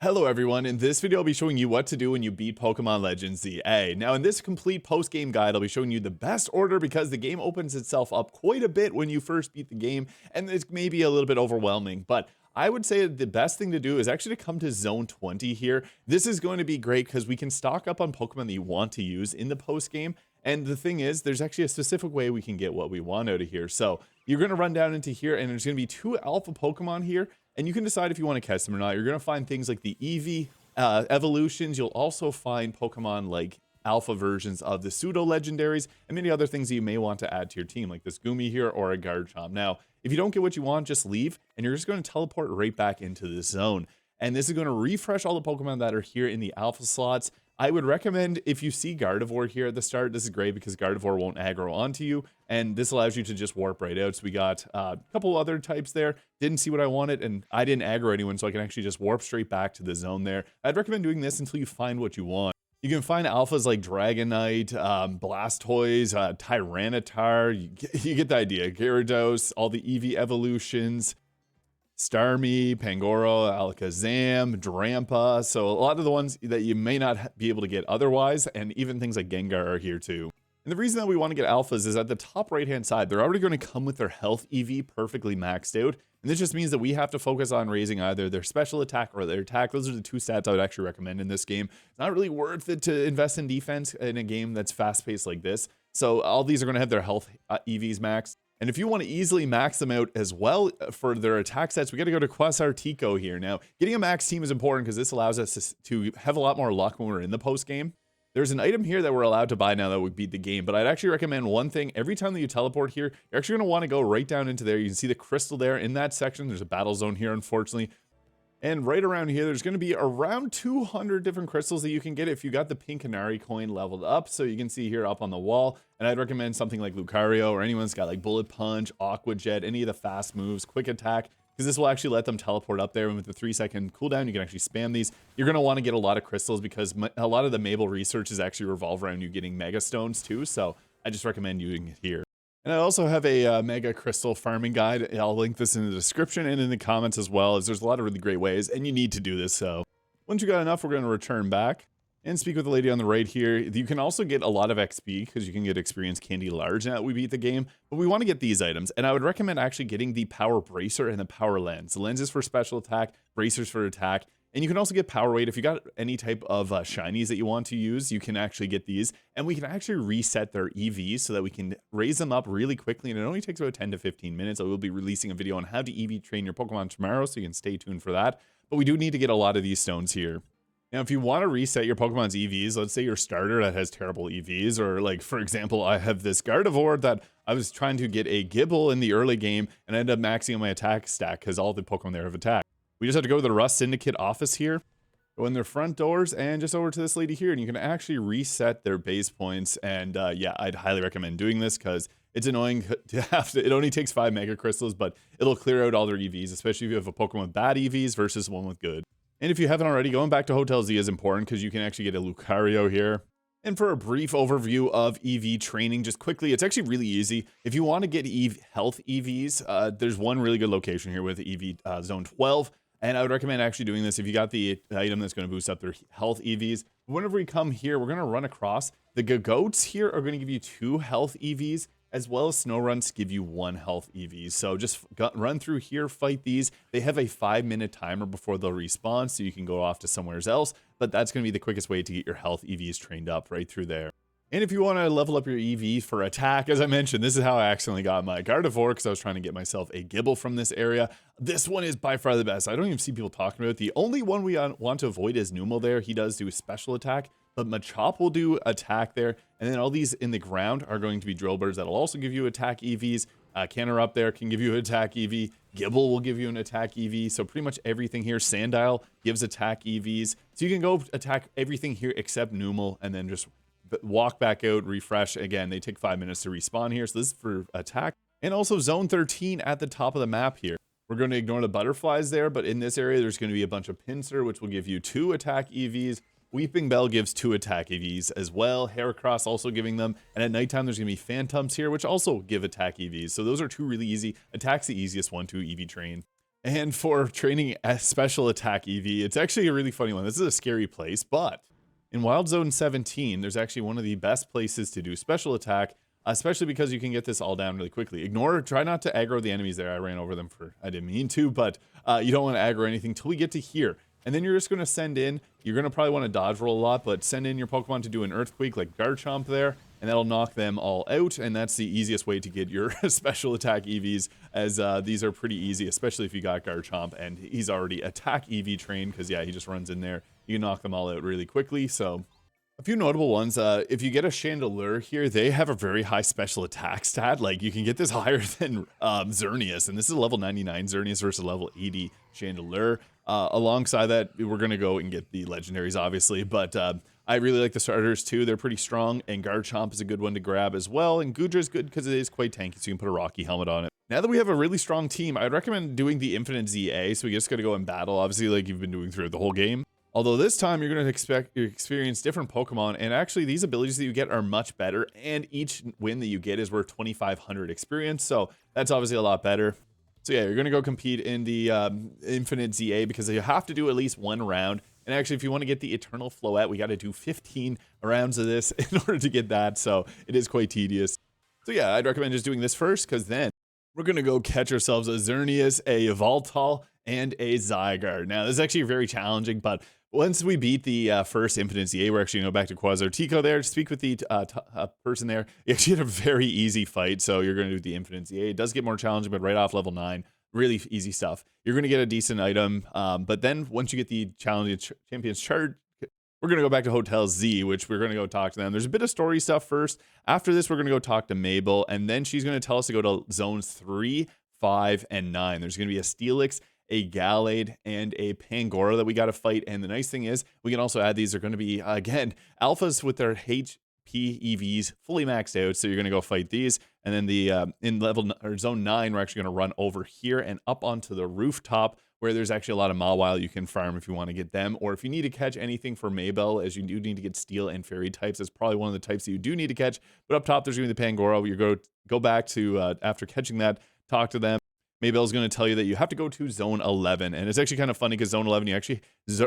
Hello everyone, in this video I'll be showing you what to do when you beat Pokemon Legends ZA. Now in this complete post-game guide I'll be showing you the best order because the game opens itself up quite a bit when you first beat the game and it's maybe a little bit overwhelming, but I would say the best thing to do is actually to come to Zone 20 here. This is going to be great because we can stock up on Pokemon that you want to use in the post-game, and the thing is there's actually a specific way we can get what we want out of here. So you're going to run down into here and there's going to be 2 alpha Pokemon here. And you can decide if you want to catch them or not. You're going to find things like the Eevee evolutions. You'll also find Pokemon like alpha versions of the pseudo legendaries and many other things that you may want to add to your team, like this Goomy here or a Garchomp. Now, if you don't get what you want, just leave and you're just going to teleport right back into this zone. And this is going to refresh all the Pokemon that are here in the alpha slots. I would recommend if you see Gardevoir here at the start, this is great because Gardevoir won't aggro onto you, and this allows you to just warp right out. So we got a couple other types there, didn't see what I wanted, and I didn't aggro anyone, so I can actually just warp straight back to the zone there. I'd recommend doing this until you find what you want. You can find alphas like Dragonite, Blastoise, Tyranitar, you get the idea, Gyarados, all the Eevee evolutions, Starmie, Pangoro, Alakazam, Drampa, so a lot of the ones that you may not be able to get otherwise, and even things like Gengar are here too. And the reason that we want to get alphas is at the top right hand side, they're already going to come with their health EV perfectly maxed out, and this just means that we have to focus on raising either their special attack or their attack. Those are the 2 stats I would actually recommend in this game. It's not really worth it to invest in defense in a game that's fast paced like this, so all these are going to have their health EVs maxed. And if you want to easily max them out as well for their attack sets, we got to go to Quasartico here. Now, getting a max team is important because this allows us to have a lot more luck when we're in the post game. There's an item here that we're allowed to buy now that we beat the game, but I'd actually recommend one thing. Every time that you teleport here, you're actually going to want to go right down into there. You can see the crystal there in that section. There's a battle zone here, unfortunately. And right around here, there's going to be around 200 different crystals that you can get if you got the pink Canari coin leveled up. So you can see here up on the wall. And I'd recommend something like Lucario or anyone's got like Bullet Punch, Aqua Jet, any of the fast moves, Quick Attack, because this will actually let them teleport up there. And with the 3-second cooldown, you can actually spam these. You're going to want to get a lot of crystals because a lot of the Mabel research is actually revolve around you getting Mega Stones too. So I just recommend using it here. And I also have a Mega Crystal farming guide. I'll link this in the description and in the comments as well, as there's a lot of really great ways, and you need to do this. So once you got enough, we're going to return back and speak with the lady on the right here. You can also get a lot of XP because you can get experience candy large now that we beat the game, but we want to get these items. And I would recommend actually getting the Power Bracer and the Power Lens. The lens is for special attack, bracers for attack. And you can also get power weight. If you got any type of shinies that you want to use, you can actually get these. And we can actually reset their EVs so that we can raise them up really quickly. And it only takes about 10 to 15 minutes. I will be releasing a video on how to EV train your Pokemon tomorrow, so you can stay tuned for that. But we do need to get a lot of these stones here. Now, if you want to reset your Pokemon's EVs, let's say your starter that has terrible EVs, or like, for example, I have this Gardevoir that I was trying to get a Gibble in the early game and I ended up maxing on my attack stack because all the Pokemon there have attack. We just have to go to the Rust Syndicate office here, go in their front doors, and just over to this lady here, and you can actually reset their base points. And yeah, I'd highly recommend doing this because it's annoying to have to. It only takes 5 Mega Crystals, but it'll clear out all their EVs, especially if you have a Pokemon with bad EVs versus one with good. And if you haven't already, going back to Hotel Z is important because you can actually get a Lucario here. And for a brief overview of EV training, just quickly, it's actually really easy. If you want to get health EVs, there's one really good location here with EV Zone 12. And I would recommend actually doing this if you got the item that's going to boost up their health EVs. Whenever we come here, we're going to run across. The Gogoats here are going to give you 2 health EVs, as well as Snorunts give you 1 health EV. So just run through here, fight these. They have a 5-minute timer before they'll respawn, so you can go off to somewhere else. But that's going to be the quickest way to get your health EVs trained up right through there. And if you want to level up your EV for attack, as I mentioned, this is how I accidentally got my Gardevoir because I was trying to get myself a Gibble from this area. This one is by far the best. I don't even see people talking about it. The only one we want to avoid is Numel there. He does do a special attack, but Machop will do attack there. And then all these in the ground are going to be drill birds that'll also give you attack EVs. Canner up there can give you attack EV. Gibble will give you an attack EV. So pretty much everything here. Sandile gives attack EVs. So you can go attack everything here except Numel and then just walk back out, refresh. Again, they take 5 minutes to respawn here. So this is for attack. And also Zone 13 at the top of the map here. We're going to ignore the butterflies there, but in this area, there's going to be a bunch of Pinsir, which will give you 2 attack EVs. Weepingbell gives 2 attack EVs as well. Heracross also giving them. And at nighttime, there's going to be Phantumps here, which also give attack EVs. So those are 2 really easy. Attack's the easiest one to EV train. And for training a special attack EV, it's actually a really funny one. This is a scary place, but in Wild Zone 17, there's actually one of the best places to do special attack, especially because you can get this all down really quickly. Try not to aggro the enemies there. I ran over them I didn't mean to, but you don't want to aggro anything till we get to here. And then you're just going to send in, you're going to probably want to dodge roll a lot, but send in your Pokemon to do an Earthquake like Garchomp there, and that'll knock them all out, and that's the easiest way to get your special attack EVs, as these are pretty easy, especially if you got Garchomp, and he's already attack EV trained, because yeah, he just runs in there. You can knock them all out really quickly, so... A few notable ones, if you get a Chandelure here, they have a very high special attack stat. Like, you can get this higher than Xerneas, and this is a level 99 Xerneas versus level 80 Chandelure. Alongside that, we're going to go and get the legendaries, obviously, but I really like the starters too. They're pretty strong, and Garchomp is a good one to grab as well, and Goodra is good because it is quite tanky, so you can put a Rocky helmet on it. Now that we have a really strong team, I'd recommend doing the Infinite ZA, so we just got to go in battle, obviously, like you've been doing throughout the whole game. Although this time you're going to experience different Pokemon, and actually these abilities that you get are much better, and each win that you get is worth 2,500 experience, so that's obviously a lot better. So yeah, you're going to go compete in the Infinite ZA because you have to do at least one round, and actually if you want to get the Eternal Floette, we got to do 15 rounds of this in order to get that, so it is quite tedious. So yeah, I'd recommend just doing this first, because then we're going to go catch ourselves a Xerneas, a Yveltal, and a Zygarde. Now, this is actually very challenging, but once we beat the first Infinite ZA, we're actually going to go back to Quasartico there to speak with the person there. You actually had a very easy fight, so you're going to do the Infinite ZA. It does get more challenging, but right off level 9, really easy stuff. You're going to get a decent item, but then once you get the Champions Chart, we're going to go back to Hotel Z, which we're going to go talk to them. There's a bit of story stuff first. After this, we're going to go talk to Mabel, and then she's going to tell us to go to Zones 3, 5, and 9. There's going to be a Steelix, a Gallade, and a Pangoro that we got to fight. And the nice thing is, we can also add these. They're going to be, again, alphas with their HP EVs fully maxed out. So you're going to go fight these. And then the in Zone 9, we're actually going to run over here and up onto the rooftop, where there's actually a lot of Mawile you can farm if you want to get them, or if you need to catch anything for Mabel, as you do need to get Steel and Fairy types. That's probably one of the types that you do need to catch. But up top, there's going to be the Pangoro. You go back to, after catching that, talk to them. Mabel's going to tell you that you have to go to Zone 11, and it's actually kind of funny because Zone 11, you actually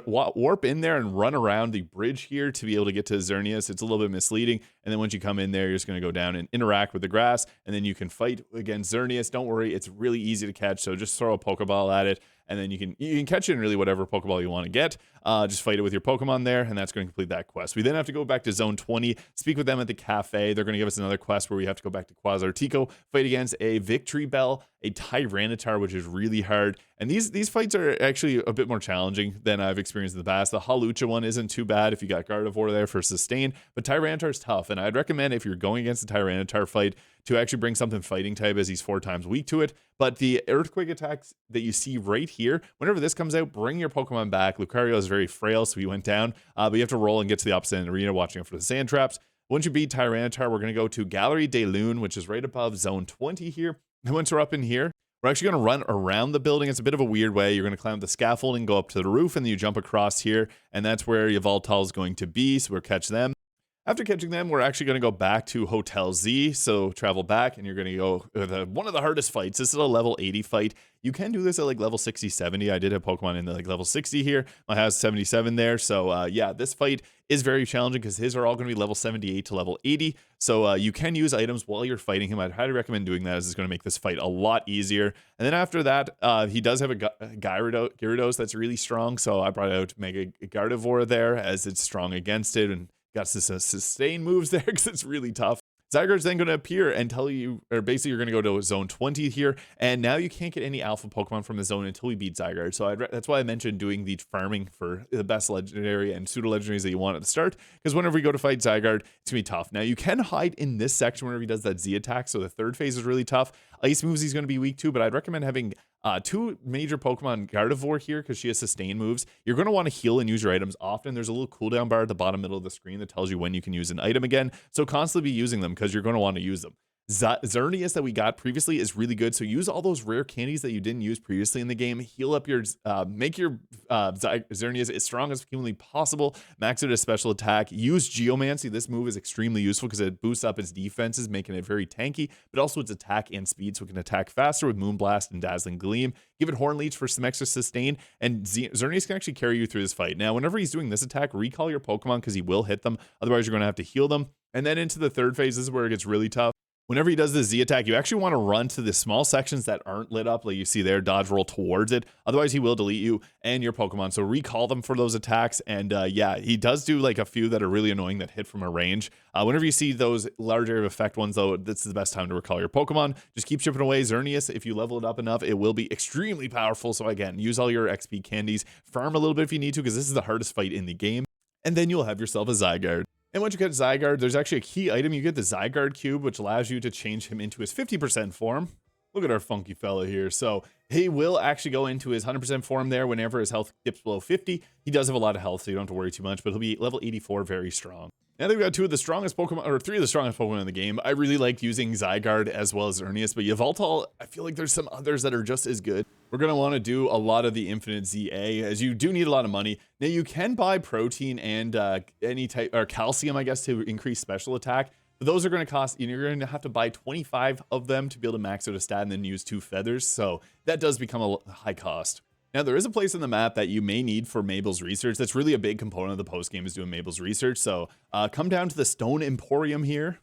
warp in there and run around the bridge here to be able to get to Xerneas. It's a little bit misleading, and then once you come in there, you're just going to go down and interact with the grass, and then you can fight against Xerneas. Don't worry, it's really easy to catch, so just throw a Pokeball at it, and then you can catch it in really whatever Pokeball you want to get. Just fight it with your Pokemon there, and that's going to complete that quest. We then have to go back to Zone 20, speak with them at the cafe. They're going to give us another quest where we have to go back to Quasartico, fight against a Victreebel, a Tyranitar, which is really hard. And these fights are actually a bit more challenging than I've experienced in the past. The Hawlucha one isn't too bad if you got Gardevoir there for sustain, but Tyranitar is tough, and I'd recommend if you're going against the Tyranitar fight to actually bring something fighting type, as he's 4 times weak to it. But the Earthquake attacks that you see right here, whenever this comes out, bring your Pokemon back. Lucario is very frail, so he went down, but you have to roll and get to the opposite end arena, watching out for the sand traps. Once you beat Tyranitar, we're going to go to Gallery de Lune, which is right above Zone 20 here. And once we're up in here, we're actually going to run around the building. It's a bit of a weird way. You're going to climb the scaffolding, go up to the roof, and then you jump across here, and that's where Yveltal is going to be, so we'll catch them. After catching them, we're actually going to go back to Hotel Z, so travel back, and you're going to go with one of the hardest fights. This is a level 80 fight. You can do this at like level 60, 70. I did have Pokemon in the like level 60 here. My house 77 there, so yeah, this fight is very challenging because his are all going to be level 78 to level 80, so you can use items while you're fighting him. I'd highly recommend doing that, as it's going to make this fight a lot easier. And then after that, he does have a Gyarados that's really strong, so I brought out Mega Gardevoir there, as it's strong against it, and got some sustain moves there because it's really tough. Zygarde's then going to appear and tell you, or basically you're going to go to Zone 20 here, and now you can't get any alpha Pokemon from the zone until we beat Zygarde. So that's why I mentioned doing the farming for the best legendary and pseudo legendaries that you want at the start, because whenever we go to fight Zygarde, it's going to be tough. Now you can hide in this section whenever he does that Z attack, so the third phase is really tough. Ice moves he's going to be weak to, but I'd recommend having 2 major Pokemon Gardevoir here because she has sustain moves. You're going to want to heal and use your items often. There's a little cooldown bar at the bottom middle of the screen that tells you when you can use an item again, so constantly be using them because you're going to want to use them. Xerneas that we got previously is really good. So use all those rare candies that you didn't use previously in the game. Heal up your, make your Xerneas as strong as humanly possible. Max it as special attack. Use Geomancy. This move is extremely useful because it boosts up its defenses, making it very tanky, but also its attack and speed, so it can attack faster with Moonblast and Dazzling Gleam. Give it Horn Leech for some extra sustain, and Xerneas can actually carry you through this fight. Now, whenever he's doing this attack, recall your Pokemon because he will hit them. Otherwise, you're going to have to heal them. And then into the third phase, this is where it gets really tough. Whenever he does the Z attack, you actually want to run to the small sections that aren't lit up, like you see there, dodge roll towards it. Otherwise, he will delete you and your Pokemon. So recall them for those attacks. And yeah, he does do like a few that are really annoying that hit from a range. Whenever you see those large area of effect ones, though, this is the best time to recall your Pokemon. Just keep chipping away. Xerneas, if you level it up enough, it will be extremely powerful. So again, use all your XP candies. Farm a little bit if you need to, because this is the hardest fight in the game. And then you'll have yourself a Zygarde. And once you get Zygarde, there's actually a key item. You get the Zygarde Cube, which allows you to change him into his 50% form. Look at our funky fella here. So he will actually go into his 100% form there whenever his health dips below 50. He does have a lot of health, so you don't have to worry too much, but he'll be level 84, very strong. Now that we've got two of the strongest Pokemon, or three of the strongest Pokemon in the game, I really liked using Zygarde as well as Xerneas, but Yveltal, I feel like there's some others that are just as good. We're going to want to do a lot of the Infinite ZA, as you do need a lot of money. Now, you can buy protein and any type, or calcium, I guess, to increase special attack. But those are going to cost, you're going to have to buy 25 of them to be able to max out a stat and then use 2 feathers. So that does become a high cost. Now, there is a place on the map that you may need for Mabel's research. That's really a big component of the post game, is doing Mabel's research. So come down to the Stone Emporium here.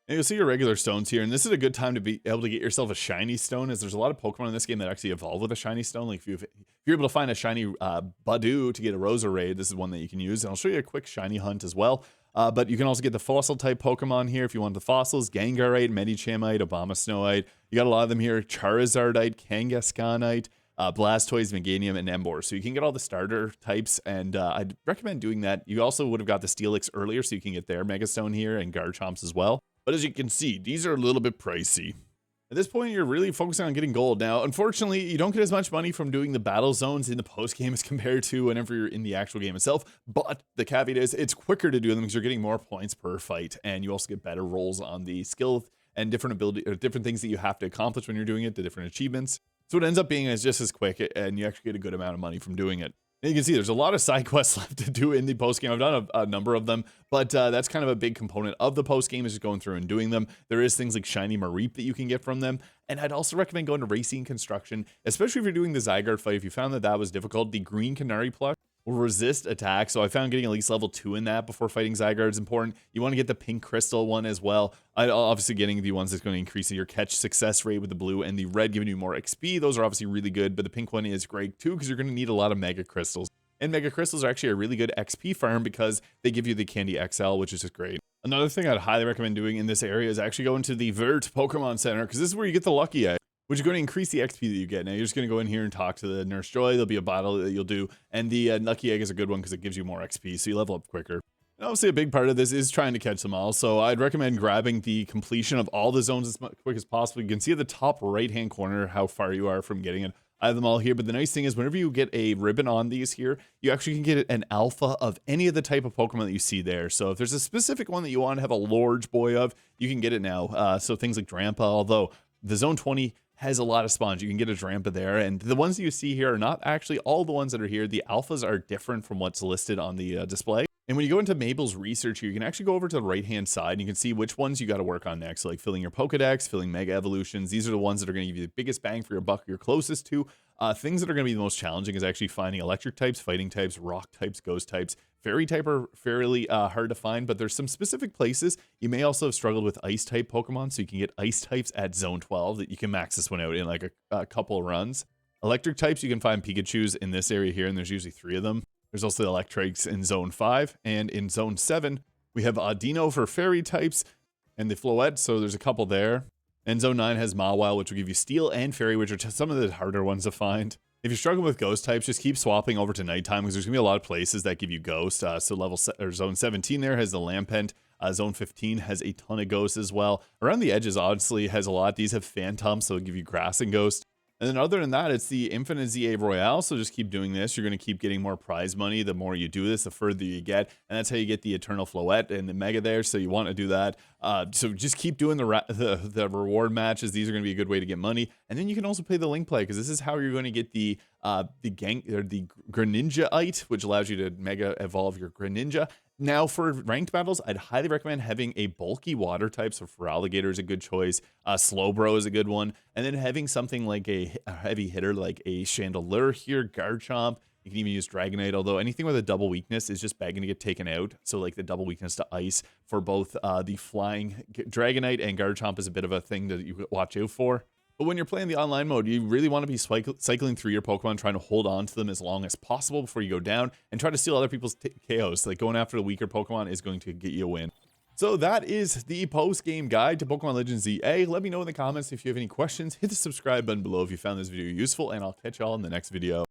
And you'll see your regular stones here, and this is a good time to be able to get yourself a shiny stone, as there's a lot of Pokemon in this game that actually evolve with a shiny stone. Like if you're able to find a shiny Badoo to get a Roserade, this is one that you can use. And I'll show you a quick shiny hunt as well. But you can also get the fossil type Pokemon here if you want the fossils: Gengarite, Medichamite, Abomasnow. You got a lot of them here: Charizardite, Kangaskhanite, Blastoise, Meganium, and Emboar. So you can get all the starter types, and I'd recommend doing that. You also would have got the Steelix earlier, so you can get their Megastone here, and Garchomps as well. But as you can see, these are a little bit pricey. At this point, you're really focusing on getting gold. Now, unfortunately, you don't get as much money from doing the battle zones in the post game as compared to whenever you're in the actual game itself. But the caveat is it's quicker to do them because you're getting more points per fight, and you also get better rolls on the skill and different ability or different things that you have to accomplish when you're doing it, the different achievements. So it ends up being just as quick, and you actually get a good amount of money from doing it. And you can see there's a lot of side quests left to do in the post game. I've done a number of them, but that's kind of a big component of the post game, is just going through and doing them. There is things like shiny Mareep that you can get from them. And I'd also recommend going to Racing Construction, especially if you're doing the Zygarde fight. If you found that that was difficult, the green Canari plush will resist attack. So I found getting at least level 2 in that before fighting Zygarde is important. You want to get the pink crystal one as well. Obviously getting the ones that's going to increase your catch success rate with the blue, and the red giving you more XP. Those are obviously really good, but the pink one is great too, because you're going to need a lot of mega crystals. And mega crystals are actually a really good XP farm because they give you the Candy XL, which is just great. Another thing I'd highly recommend doing in this area is actually going to the Vert Pokemon Center, because this is where you get the Lucky Egg, which is going to increase the XP that you get. Now, you're just going to go in here and talk to the Nurse Joy. There'll be a battle that you'll do, and the Lucky Egg is a good one because it gives you more XP, so you level up quicker. And obviously, a big part of this is trying to catch them all, so I'd recommend grabbing the completion of all the zones as quick as possible. You can see at the top right-hand corner how far you are from getting it. I have them all here, but the nice thing is whenever you get a ribbon on these here, you actually can get an alpha of any of the type of Pokemon that you see there. So if there's a specific one that you want to have a large boy of, you can get it now. So things like Drampa, although the Zone 20 has a lot of spawns, you can get a Drampa there. And the ones that you see here are not actually all the ones that are here. The alphas are different from what's listed on the display. And when you go into Mabel's research here, you can actually go over to the right-hand side and you can see which ones you got to work on next, like filling your Pokedex, filling Mega Evolutions. These are the ones that are going to give you the biggest bang for your buck, you're closest to. Things that are going to be the most challenging is actually finding electric types, fighting types, rock types, ghost types. Fairy type are fairly hard to find, but there's some specific places. You may also have struggled with ice type Pokemon, so you can get ice types at Zone 12 that you can max this one out in like a couple of runs. Electric types, you can find Pikachus in this area here, and there's usually 3 of them. There's also the Electrics in Zone 5, and in Zone 7, we have Audino for fairy types, and the Floette, so there's a couple there. And Zone 9 has Mawile, which will give you Steel and Fairy, which are some of the harder ones to find. If you're struggling with Ghost types, just keep swapping over to Nighttime, because there's going to be a lot of places that give you Ghost. So Zone 17 there has the Lampent. Zone 15 has a ton of Ghosts as well. Around the edges, honestly, has a lot. These have Phantump, so it'll give you Grass and Ghost. And then other than that, it's the Infinite ZA Royale. So just keep doing this. You're going to keep getting more prize money. The more you do this, the further you get. And that's how you get the Eternal Floette and the Mega there. So you want to do that. So just keep doing the reward matches. These are going to be a good way to get money. And then you can also play the link play, because this is how you're going to get the Greninjite, which allows you to Mega Evolve your Greninja. Now, for ranked battles, I'd highly recommend having a bulky water type. So Feraligatr is a good choice. Slowbro is a good one. And then having something like a heavy hitter like a Chandelure here, Garchomp. You can even use Dragonite, although anything with a double weakness is just begging to get taken out. So like the double weakness to ice for both the flying Dragonite and Garchomp is a bit of a thing that you watch out for. But when you're playing the online mode, you really want to be cycling through your Pokemon, trying to hold on to them as long as possible before you go down, and try to steal other people's KOs. Like going after the weaker Pokemon is going to get you a win. So that is the post-game guide to Pokemon Legends ZA. Let me know in the comments if you have any questions. Hit the subscribe button below if you found this video useful, and I'll catch y'all in the next video.